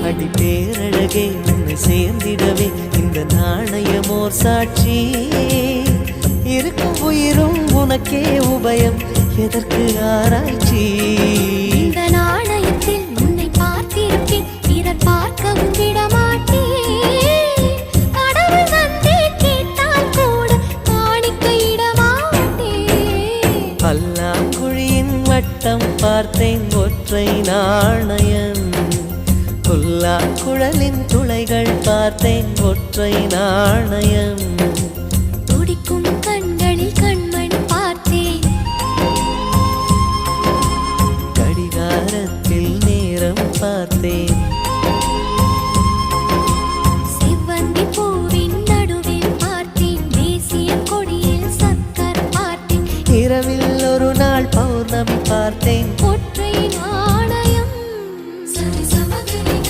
அடி பேரழகே உன்னை சேர்ந்திடவே இந்த நாணயமோர் சாட்சி இருக்கும் உயிரும் உனக்கே உபயம் எதற்கு ஆராய்ச்சி இந்த நாணயத்தில் உன்னை பார்த்திருப்பேன் பிறர் பார்க்கவும் விடமாட்டேன் கடவுள் வந்தே கேட்டால் கூட காணிக்கையிடமாட்டேன் பல்லாங்குழியின் வட்டம் பார்த்தேன் ஒற்றை நாணயம் புல்லாங்குழலின் துளைகள் பார்த்தேன் ஒற்றை நாணயம் துடிக்கும் கண்களில் கண்மணி பார்த்தேன் கடிகாரத்தில் நேரம் பார்த்தேன்